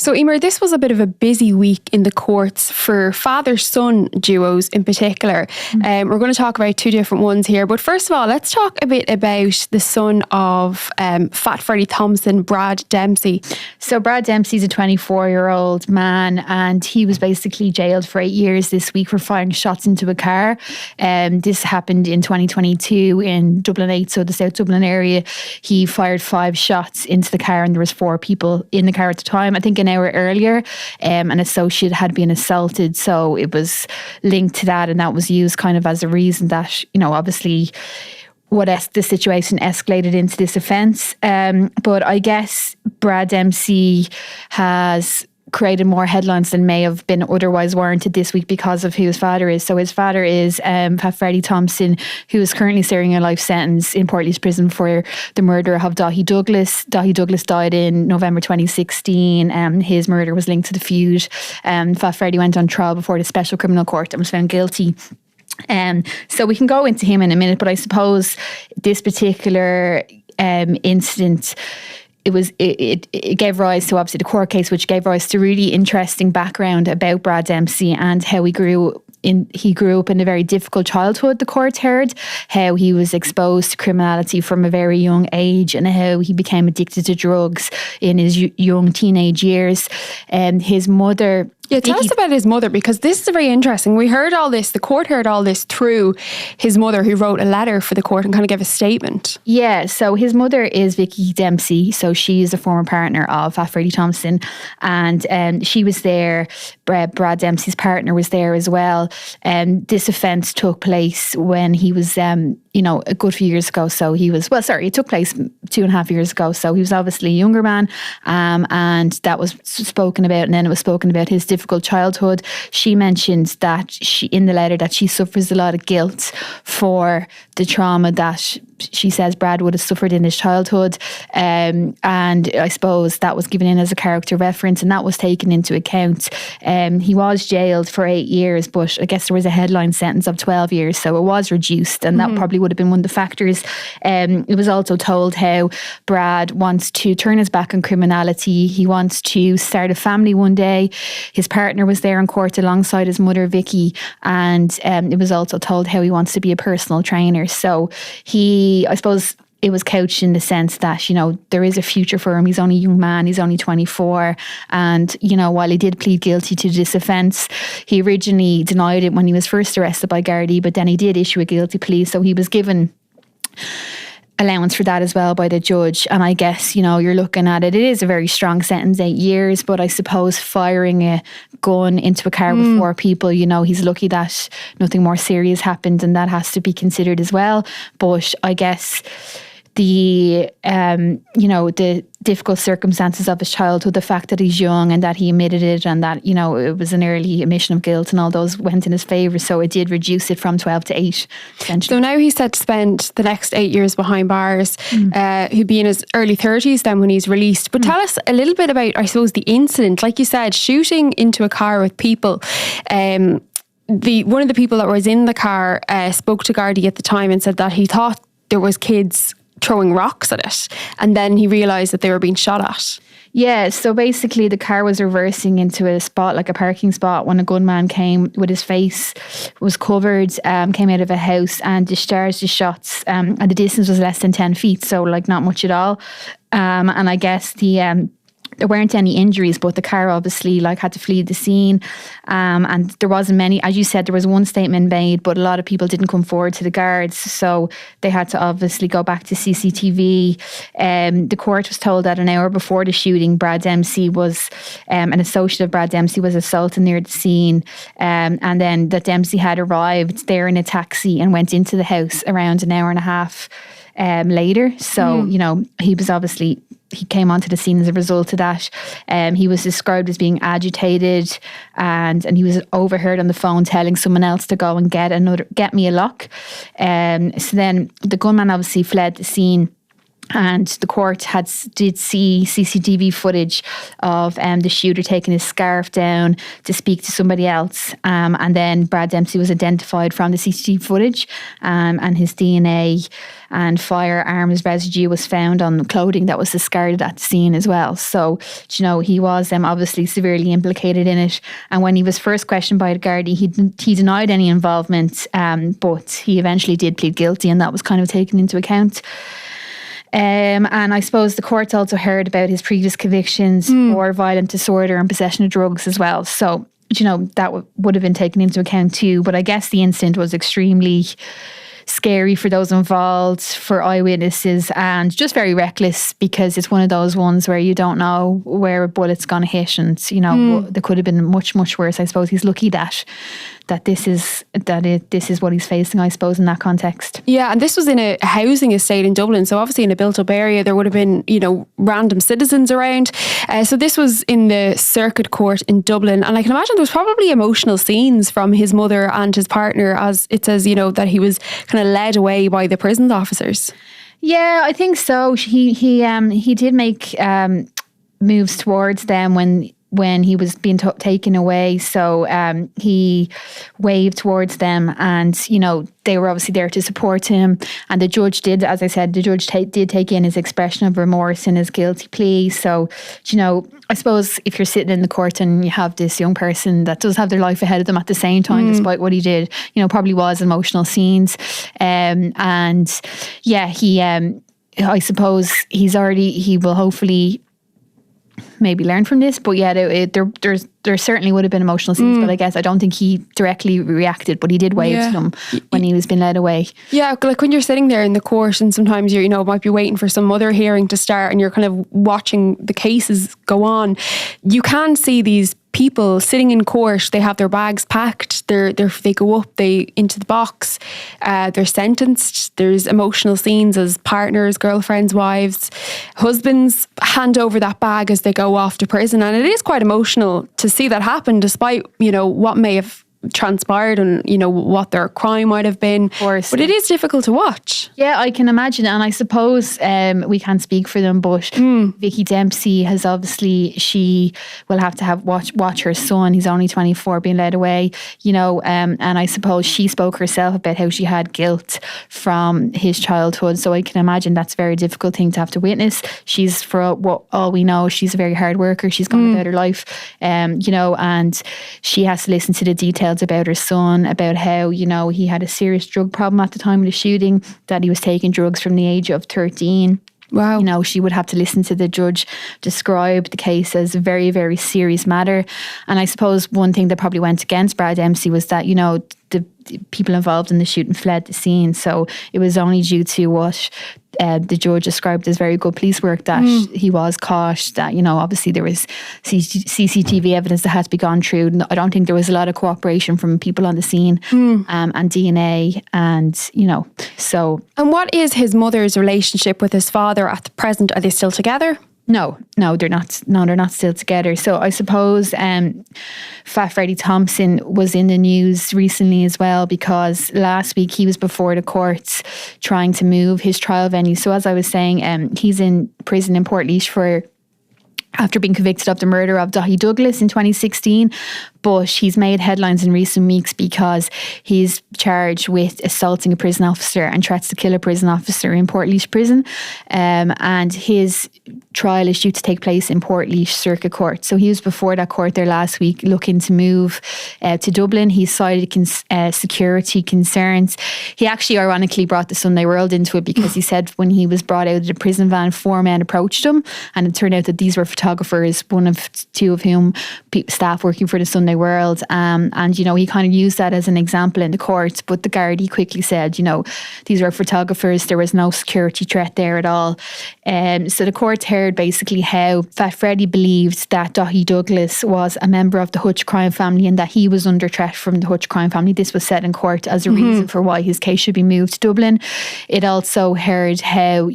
So Eimear, this was a bit of a busy week in the courts for father-son duos in particular. We're going to talk about two different ones here. But first of all, let's talk a bit about the son of Fat Freddy Thompson, Brad Dempsey. So Brad Dempsey's a 24-year-old man, and he was basically jailed for 8 years this week for firing shots into a car. This happened in 2022 in Dublin 8, so the South Dublin area. He fired 5 shots into the car, and there was 4 people in the car at the time. I think an hour earlier, an associate had been assaulted, so it was linked to that, and that was used kind of as a reason that, you know, obviously the situation escalated into this offence. But I guess Brad Dempsey has created more headlines than may have been otherwise warranted this week because of who his father is. So his father is Freddy Thompson, who is currently serving a life sentence in Portlaoise prison for the murder of Daithí Douglas. Daithí Douglas died in November 2016. His murder was linked to the feud. Fat Freddy went on trial before the Special Criminal Court and was found guilty. So we can go into him in a minute, but I suppose this particular incident, it gave rise to obviously the court case, which gave rise to really interesting background about Brad Dempsey and how he grew up in a very difficult childhood. The court heard how he was exposed to criminality from a very young age and how he became addicted to drugs in his young teenage years. And his mother... Yeah, tell us about his mother, because this is very interesting. We heard all this, the court heard all this through his mother, who wrote a letter for the court and kind of gave a statement. Yeah, so his mother is Vicky Dempsey, so she is a former partner of Freddy Thompson, and she was there. Brad Dempsey's partner was there as well. This offence took place when he was, a good few years ago. So he was, it took place 2.5 years ago. So he was obviously a younger man, and that was spoken about, and then it was spoken about his difficult childhood. She mentioned that in the letter that she suffers a lot of guilt for the trauma that she says Brad would have suffered in his childhood, and I suppose that was given in as a character reference, and that was taken into account. He was jailed for 8 years, but I guess there was a headline sentence of 12 years, so it was reduced, and that probably would have been one of the factors. It was also told how Brad wants to turn his back on criminality. He wants to start a family one day. His partner was there in court alongside his mother Vicky, and it was also told how he wants to be a personal trainer. So I suppose it was couched in the sense that, you know, there is a future for him. He's only a young man. He's only 24. And, you know, while he did plead guilty to this offence, he originally denied it when he was first arrested by Gardaí, but then he did issue a guilty plea. So he was given allowance for that as well by the judge. And I guess, you know, you're looking at it is a very strong sentence, 8 years, but I suppose firing a gun into a car with 4 people, you know, he's lucky that nothing more serious happened, and that has to be considered as well. But I guess the difficult circumstances of his childhood, the fact that he's young and that he admitted it, and that, you know, it was an early admission of guilt, and all those went in his favour, so it did reduce it from 12 to 8 essentially. So now he's set to spend the next 8 years behind bars. He'll be in his early 30s then when he's released. But tell us a little bit about, I suppose, the incident. Like you said, shooting into a car with people. One of the people that was in the car spoke to Gardaí at the time and said that he thought there was kids throwing rocks at it, and then he realised that they were being shot at. Yeah, so basically the car was reversing into a spot, like a parking spot, when a gunman came with his face was covered, came out of a house and discharged his shots, and the distance was less than 10 feet, so like not much at all. And I guess there weren't any injuries, but the car obviously had to flee the scene, and there wasn't many. As you said, there was one statement made, but a lot of people didn't come forward to the guards, so they had to obviously go back to CCTV. The court was told that an hour before the shooting, Brad Dempsey was an associate of Brad Dempsey was assaulted near the scene, and then that Dempsey had arrived there in a taxi and went into the house around an hour and a half later. So you know, he came onto the scene as a result of that. He was described as being agitated, and he was overheard on the phone telling someone else to go and get me a lock. So then the gunman obviously fled the scene, And the court did see CCTV footage of the shooter taking his scarf down to speak to somebody else. And then Brad Dempsey was identified from the CCTV footage, and his DNA and firearms residue was found on the clothing that was discarded at the scene as well. So, he was obviously severely implicated in it. And when he was first questioned by the Gardaí, he denied any involvement, but he eventually did plead guilty, and that was kind of taken into account. And I suppose the court also heard about his previous convictions for violent disorder and possession of drugs as well. So, that would have been taken into account too. But I guess the incident was extremely scary for those involved, for eyewitnesses, and just very reckless, because it's one of those ones where you don't know where a bullet's going to hit, and there could have been much, much worse. I suppose he's lucky that this is what he's facing, I suppose, in that context. Yeah, and this was in a housing estate in Dublin, so obviously in a built-up area there would have been, random citizens around. So this was in the Circuit Court in Dublin, and I can imagine there was probably emotional scenes from his mother and his partner, as it says, that he was kind of led away by the prison officers. Yeah, I think so. He did make moves towards them when he was being taken away. So he waved towards them, and they were obviously there to support him. And the judge did, as I said, did take in his expression of remorse in his guilty plea. So I suppose if you're sitting in the court and you have this young person that does have their life ahead of them at the same time, despite what he did, probably was emotional scenes. And yeah, I suppose he will hopefully maybe learn from this, but yeah, there certainly would have been emotional scenes, but I guess I don't think he directly reacted, but he did wave to them when he was being led away. Yeah, like when you're sitting there in the court and sometimes you're might be waiting for some other hearing to start and you're kind of watching the cases go on, you can see these people sitting in court. They have their bags packed, they go up into the box, they're sentenced. There's emotional scenes as partners, girlfriends, wives, husbands hand over that bag as they go off to prison, and it is quite emotional to see that happen, despite what may have transpired and what their crime might have been. Of course. But it is difficult to watch. Yeah, I can imagine. And I suppose we can't speak for them, but Vicky Dempsey has obviously, she will have to watch her son, he's only 24, being led away, and I suppose she spoke herself about how she had guilt from his childhood. So I can imagine that's a very difficult thing to have to witness. She's, for what all we know, she's a very hard worker. She's gone about her life, and she has to listen to the details about her son, about how he had a serious drug problem at the time of the shooting, that he was taking drugs from the age of 13. Wow. She would have to listen to the judge describe the case as a very, very serious matter. And I suppose one thing that probably went against Brad Dempsey was that the people involved in the shooting fled the scene, so it was only due to what the judge described as very good police work that he was caught, that obviously there was CCTV evidence that had to be gone through. I don't think there was a lot of cooperation from people on the scene, and DNA, and so. And what is his mother's relationship with his father at the present? Are they still together? No, they're not. No, they're not still together. So I suppose Fat Freddy Thompson was in the news recently as well, because last week he was before the courts trying to move his trial venue. So as I was saying, he's in prison in Portlaoise after being convicted of the murder of Daithí Douglas in 2016. But he's made headlines in recent weeks because he's charged with assaulting a prison officer and threats to kill a prison officer in Portlaoise prison. And his trial is due to take place in Portlaoise Circuit Court. So he was before that court there last week looking to move to Dublin. He cited security concerns. He actually ironically brought the Sunday World into it, because he said when he was brought out of the prison van, 4 men approached him, and it turned out that these were photographers, one of 2 of whom staff working for the Sunday World, and he kind of used that as an example in the court. But the Gardaí quickly said, these were photographers, there was no security threat there at all. So the court heard basically how Fat Freddy believed that Daithí Douglas was a member of the Hutch crime family and that he was under threat from the Hutch crime family. This was said in court as a reason for why his case should be moved to Dublin. It also heard how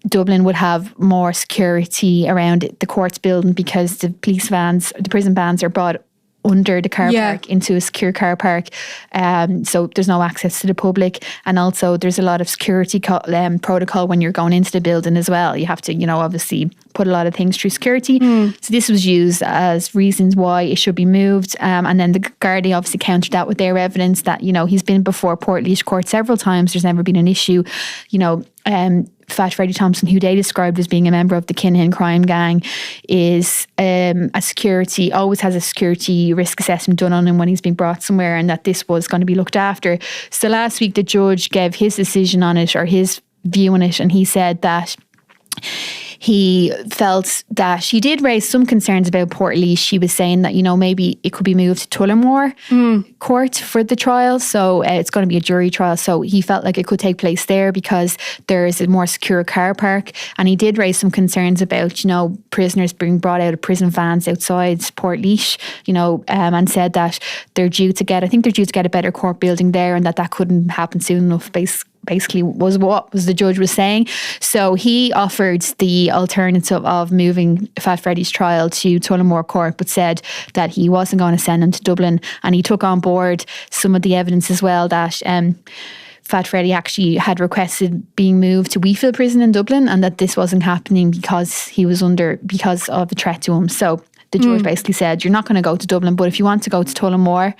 Dublin would have more security around the courts building, because the prison vans are brought under the car park into a secure car park. So there's no access to the public. And also there's a lot of security protocol when you're going into the building as well. You have to, obviously put a lot of things through security. So this was used as reasons why it should be moved. And then the Gardaí obviously countered that with their evidence that, he's been before Portlaoise Court several times. There's never been an issue. Fat Freddy Thompson, who they described as being a member of the Kinahan crime gang, is always has a security risk assessment done on him when he's been brought somewhere, and that this was going to be looked after. So last week the judge gave his decision on it, or his view on it, and he said that he felt that she did raise some concerns about Portlaoise. She was saying that, maybe it could be moved to Tullamore Court for the trial. So it's going to be a jury trial. So he felt like it could take place there because there is a more secure car park. And he did raise some concerns about, prisoners being brought out of prison vans outside Portlaoise, and said that they're due to get a better court building there, and that couldn't happen soon enough, basically was what the judge was saying. So he offered the alternative of moving Fat Freddy's trial to Tullamore Court, but said that he wasn't going to send him to Dublin. And he took on board some of the evidence as well that Fat Freddy actually had requested being moved to Wheatfield Prison in Dublin, and that this wasn't happening because of a threat to him. So the judge basically said, you're not going to go to Dublin, but if you want to go to Tullamore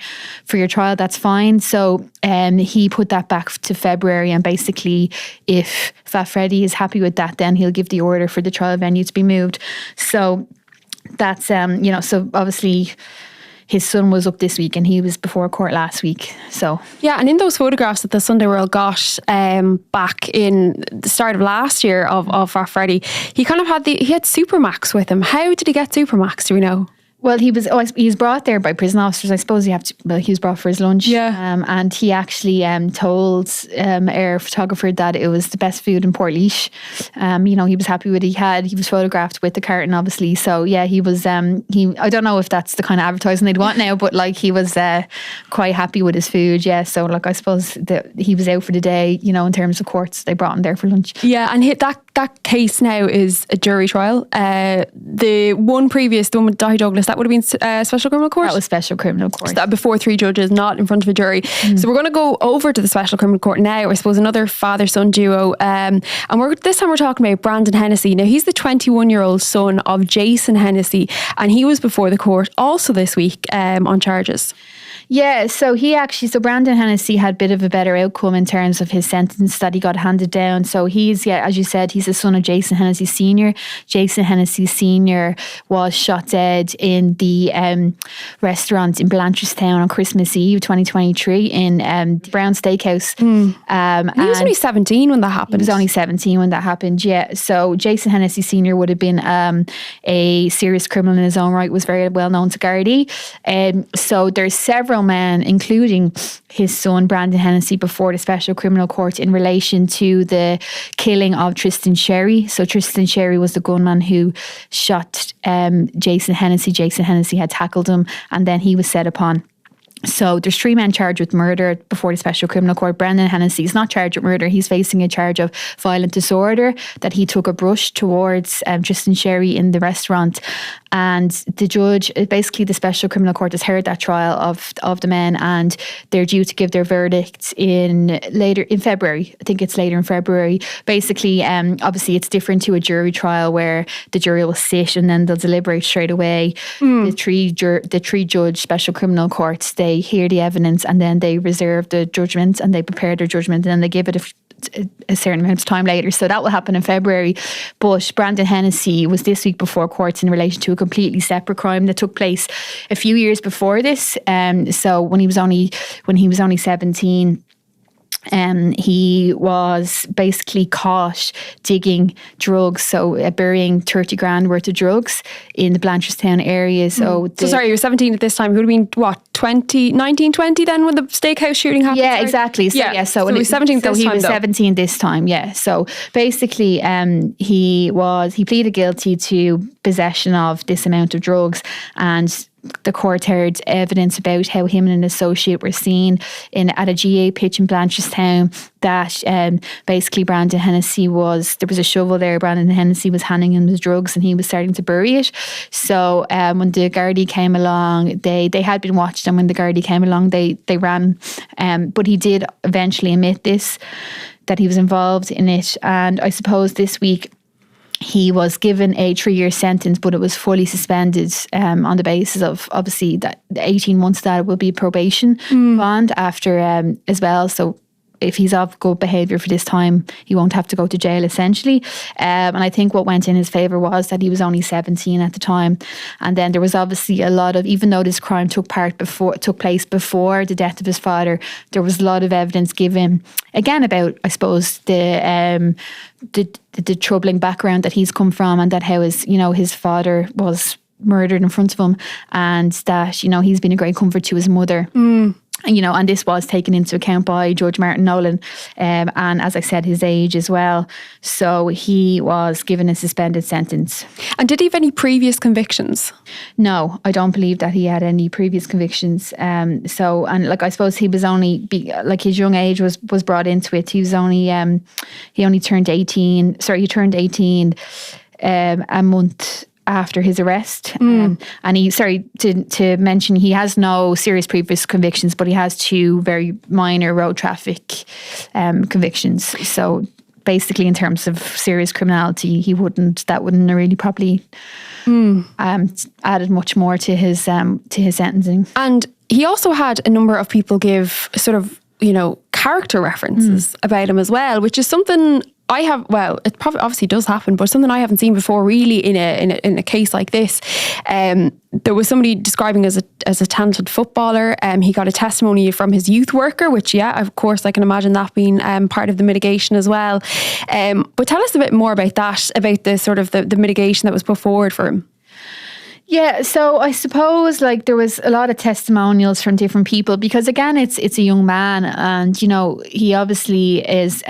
for your trial, that's fine. So he put that back to February, and basically if Fat Freddy is happy with that, then he'll give the order for the trial venue to be moved. So that's, so obviously his son was up this week and he was before court last week. So yeah, and in those photographs that the Sunday World got back in the start of last year of Fat Freddy, he kind of had Supermax with him. How did he get Supermax? Do we know? Well, he was brought there by prison officers. I suppose he was brought for his lunch. Yeah. And he actually told our photographer that it was the best food in Portlaoise. He was happy with it. He was photographed with the carton, obviously. So yeah, he was. I don't know if that's the kind of advertising they'd want now, but he was quite happy with his food. Yeah. So I suppose that he was out for the day. In terms of courts, they brought him there for lunch. Yeah, and that case now is a jury trial. The one with Daithí Douglas, that would have been special criminal court? That was special criminal court. So that before 3 judges, not in front of a jury. So we're going to go over to the special criminal court now. I suppose another father-son duo. And this time we're talking about Brandon Hennessy. Now he's the 21-year-old son of Jason Hennessy, and he was before the court also this week on charges. Yeah, so Brandon Hennessy had a bit of a better outcome in terms of his sentence that he got handed down. So he's, as you said, he's the son of Jason Hennessy Sr. Jason Hennessy Sr. was shot dead in the restaurant in Blanchardstown on Christmas Eve 2023 in Brown Steakhouse. He was only 17 when that happened. He was only 17 when that happened, yeah. So Jason Hennessy Sr. would have been a serious criminal in his own right, was very well known to Gardaí. So there's several men, including his son Brandon Hennessy, before the special criminal court in relation to the killing of Tristan Sherry. So Tristan Sherry was the gunman who shot Jason Hennessy. Jason Hennessy had tackled him, and then he was set upon. So there's 3 men charged with murder before the special criminal court. Brandon Hennessy is not charged with murder. He's facing a charge of violent disorder, that he took a brush towards Tristan Sherry in the restaurant. And the judge, basically the special criminal court, has heard that trial of the men, and they're due to give their verdict later in February. I think it's later in February. Basically, obviously it's different to a jury trial where the jury will sit and then they'll deliberate straight away. The three judge special criminal courts, they hear the evidence and then they reserve the judgment and they prepare their judgment, and then they give it a certain amount of time later. So that will happen in February. But Brandon Hennessy was this week before courts in relation to a completely separate crime that took place a few years before this. So when he was only 17, he was basically caught digging drugs, so burying 30 grand worth of drugs in the Blanchardstown area. So sorry, you were 17 at this time. It would have been what, 19, 20 then when the steakhouse shooting happened? Yeah, exactly. So he was 17 this time. He was 17 this time. Yeah. So basically, he pleaded guilty to possession of this amount of drugs, and the court heard evidence about how him and an associate were seen at a GA pitch in Blanchardstown, that basically Brandon Hennessy there was a shovel there, Brandon Hennessy was handing him his drugs and he was starting to bury it. So when the Gardaí came along, they had been watched, and when the Gardaí came along they ran, but he did eventually admit this, that he was involved in it. And I suppose this week he was given a 3-year sentence, but it was fully suspended on the basis of, obviously, that 18 months that will be probation bond after as well. So if he's of good behaviour for this time, he won't have to go to jail, essentially. And I think what went in his favour was that he was only 17 at the time. And then there was obviously a lot of, even though this crime took place before the death of his father, there was a lot of evidence given, again, about, I suppose, the troubling background that he's come from, and that how his father was murdered in front of him, and that, he's been a great comfort to his mother. And this was taken into account by Judge Martin Nolan, and as I said, his age as well. So he was given a suspended sentence. And did he have any previous convictions? No, I don't believe that he had any previous convictions. I suppose he was only, his young age was brought into it. He was only, he only turned 18. Sorry, he turned 18 a month after his arrest. And to mention, he has no serious previous convictions, but he has 2 very minor road traffic convictions. So basically, in terms of serious criminality, that wouldn't have really probably added much more to his sentencing. And he also had a number of people give sort of, character references about him as well, which is something I have, it probably obviously does happen, but something I haven't seen before really in a case like this. There was somebody describing as a talented footballer. He got a testimony from his youth worker, which, of course, I can imagine that being part of the mitigation as well. But tell us a bit more about that, about the sort of the mitigation that was put forward for him. Yeah, so I suppose there was a lot of testimonials from different people, because again, it's a young man, and he obviously is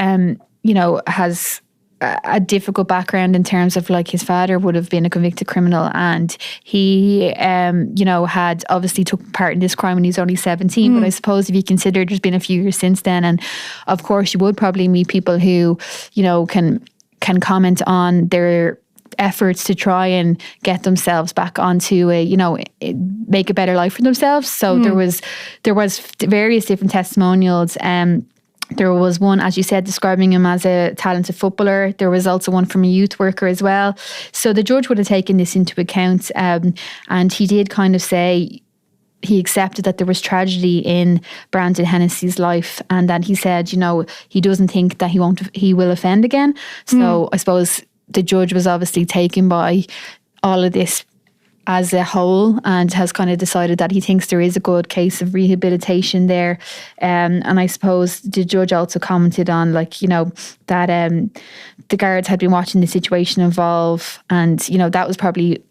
has a difficult background in terms of his father would have been a convicted criminal, and he had obviously took part in this crime when he was only 17. But I suppose if you consider there's been a few years since then, and of course you would probably meet people who can comment on their efforts to try and get themselves back onto make a better life for themselves. So there was various different testimonials. There was one, as you said, describing him as a talented footballer. There was also one from a youth worker as well. So the judge would have taken this into account, and he did kind of say he accepted that there was tragedy in Brandon Hennessy's life, and that he said, he doesn't think that he will offend again. So I suppose the judge was obviously taken by all of this as a whole, and has kind of decided that he thinks there is a good case of rehabilitation there. And I suppose the judge also commented on that the guards had been watching the situation evolve, and that was probably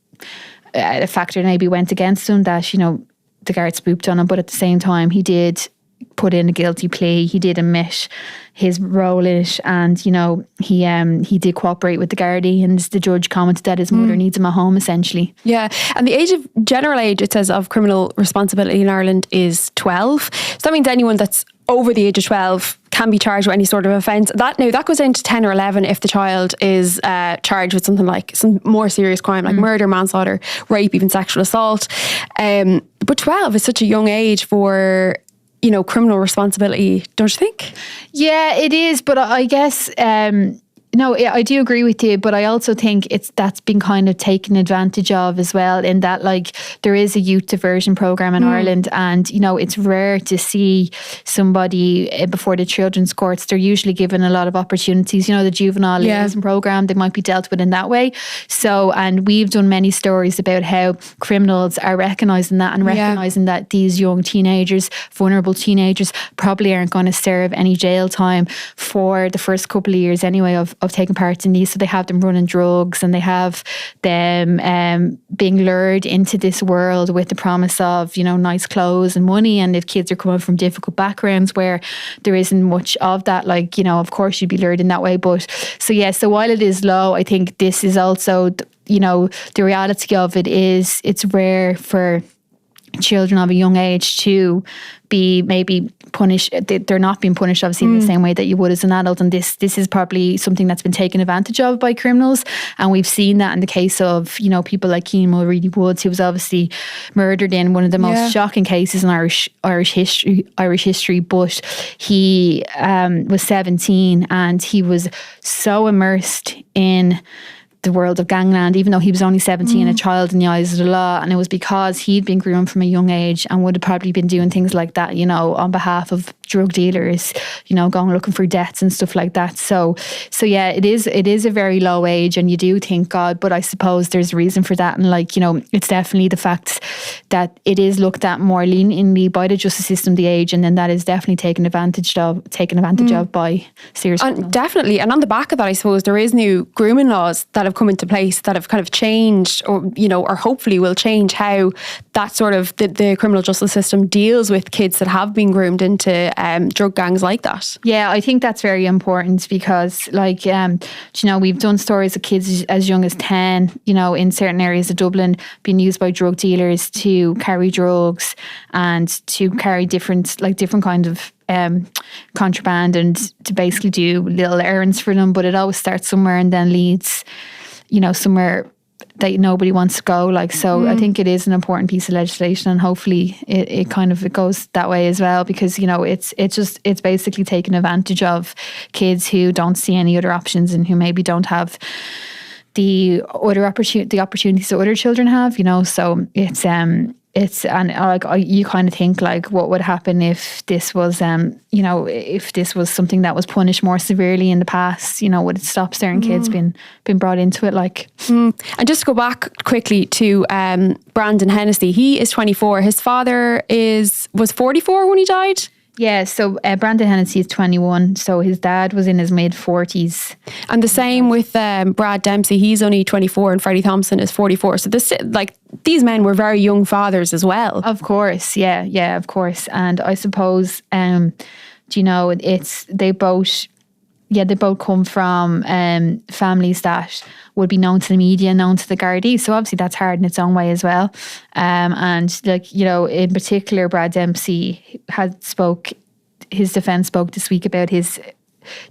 a factor maybe went against him, that the guards spooked on him, but at the same time he did put in a guilty plea. He did admit his role in it, and he did cooperate with the Gardaí, and the judge commented that his mother needs him at home, essentially. Yeah, and the general age, it says, of criminal responsibility in Ireland is 12. So that means anyone that's over the age of 12 can be charged with any sort of offence. That goes down to 10 or 11 if the child is charged with something like some more serious crime, like murder, manslaughter, rape, even sexual assault. But 12 is such a young age for criminal responsibility, don't you think? Yeah, it is. But I guess, I do agree with you. But I also think that's been kind of taken advantage of as well, in that there is a youth diversion program in Ireland, and it's rare to see somebody before the children's courts. They're usually given a lot of opportunities. The juvenile liaison program, they might be dealt with in that way. So, and we've done many stories about how criminals are recognising that, and recognising that these young teenagers, vulnerable teenagers, probably aren't going to serve any jail time for the first couple of years anyway of taking part in these. So they have them running drugs, and they have them being lured into this world with the promise of nice clothes and money. And if kids are coming from difficult backgrounds where there isn't much of that, of course you'd be lured in that way. But so while it is low, I think this is also the reality of it is it's rare for children of a young age to be maybe punished. They're not being punished obviously in the same way that you would as an adult, and this is probably something that's been taken advantage of by criminals. And we've seen that in the case of, you know, people like Cian Mulready Woods, who was obviously murdered in one of the most shocking cases in Irish history, but he was 17 and he was so immersed in the world of gangland, even though he was only 17, a child in the eyes of the law. And it was because he'd been groomed from a young age and would have probably been doing things like that, you know, on behalf of drug dealers, you know, going looking for debts and stuff like that. So yeah, it is a very low age, and you do think, God, but I suppose there's a reason for that. And like, you know, it's definitely the fact that it is looked at more leniently by the justice system, the age, and then that is definitely taken advantage of by serious criminals. And definitely, and on the back of that, I suppose there is new grooming laws that have come into place that have kind of changed, or, you know, or hopefully will change how that sort of the criminal justice system deals with kids that have been groomed into drug gangs like that. Yeah, I think that's very important because, like, you know, we've done stories of kids as young as 10, you know, in certain areas of Dublin being used by drug dealers to carry drugs and to carry different kinds of contraband, and to basically do little errands for them. But it always starts somewhere and then leads, you know, somewhere that nobody wants to go. Like, so I think it is an important piece of legislation, and hopefully it goes that way as well, because, you know, it's basically taking advantage of kids who don't see any other options and who maybe don't have the opportunities that other children have, you know. So it's and like, you kind of think, like, what would happen if this was you know, if this was something that was punished more severely in the past, you know, would it stop certain kids being brought into it, like. And just to go back quickly to Brandon Hennessy, he is 24. His father was 44 when he died. Yeah, so Brandon Hennessy is 21, so his dad was in his mid-40s. And the same with Brad Dempsey, he's only 24, and Freddy Thompson is 44. So these men were very young fathers as well. Of course, yeah, of course. And I suppose, you know, they both come from families that would be known to the media, known to the Gardaí. So obviously that's hard in its own way as well. And, like, you know, in particular, Brad Dempsey his defence spoke this week about his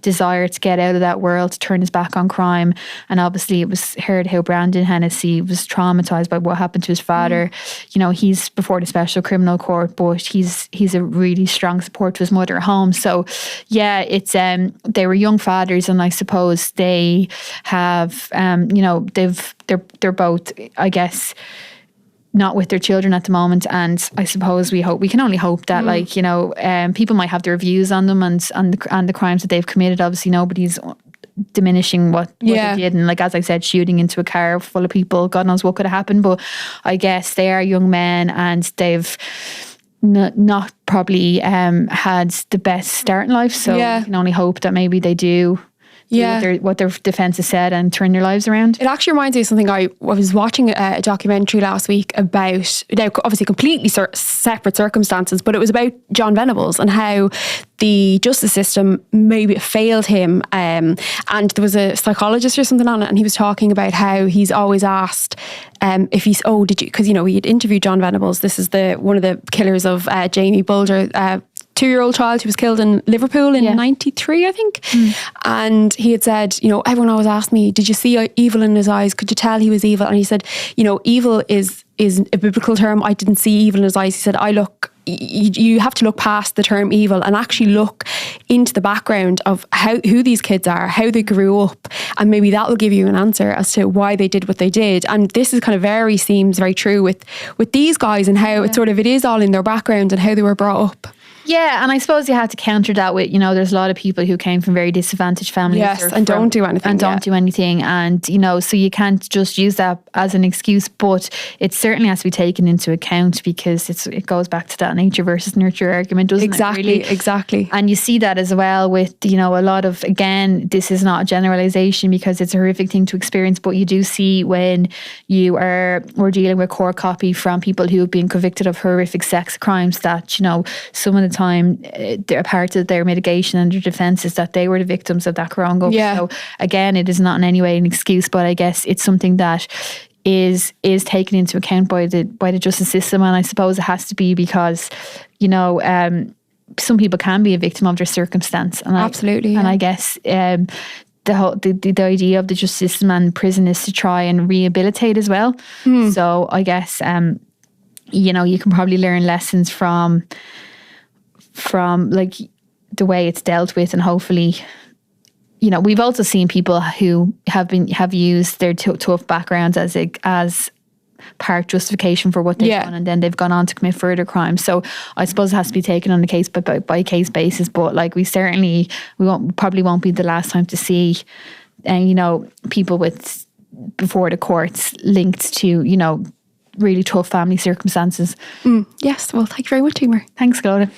desire to get out of that world, to turn his back on crime. And obviously it was heard how Brandon Hennessy was traumatised by what happened to his father. You know, he's before the special criminal court, but he's a really strong support to his mother at home. So yeah, it's they were young fathers, and I suppose they have you know, they're both, I guess, not with their children at the moment. And I suppose we can only hope that, like, you know, people might have their views on them and the crimes that they've committed. Obviously nobody's diminishing what they did, and, like, as I said, shooting into a car full of people, God knows what could have happened. But I guess they are young men, and they've not probably had the best start in life, so we can only hope that maybe they do what their defence has said and turn their lives around. It actually reminds me of something. I was watching a documentary last week about, now obviously completely separate circumstances, but it was about John Venables and how the justice system maybe failed him, and there was a psychologist or something on it, and he was talking about how he's always asked if he's, did you, because, you know, he had interviewed John Venables. This is one of the killers of Jamie Bulger, 2-year-old child who was killed in Liverpool in 93, I think. And he had said, you know, everyone always asked me, did you see evil in his eyes? Could you tell he was evil? And he said, you know, evil is a biblical term. I didn't see evil in his eyes. He said, you have to look past the term evil and actually look into the background of who these kids are, how they grew up, and maybe that will give you an answer as to why they did what they did. And this is kind of seems very true with these guys, and how it is all in their background and how they were brought up. Yeah, and I suppose you have to counter that with, you know, there's a lot of people who came from very disadvantaged families. Yes, and don't do anything. And, you know, so you can't just use that as an excuse, but it certainly has to be taken into account, because it goes back to that nature versus nurture argument, doesn't it? Really? Exactly. And you see that as well with, you know, a lot of, again, this is not a generalisation because it's a horrific thing to experience, but you do see when we're dealing with court copy from people who have been convicted of horrific sex crimes, that, you know, some of the time a part of their mitigation and their defence is that they were the victims of that growing up. So again, it is not in any way an excuse, but I guess it's something that is taken into account by the justice system. And I suppose it has to be because, you know, some people can be a victim of their circumstance. And Absolutely. And I guess the idea of the justice system and prison is to try and rehabilitate as well. So I guess, you know, you can probably learn lessons from like the way it's dealt with, and hopefully, you know, we've also seen people who have used their tough backgrounds as part justification for what they've done, and then they've gone on to commit further crimes. So I suppose it has to be taken on a case by case basis. But like we probably won't be the last time to see, you know, people before the courts linked to, you know, really tough family circumstances. Yes. Well, thank you very much, Eimear. Thanks, Clodagh.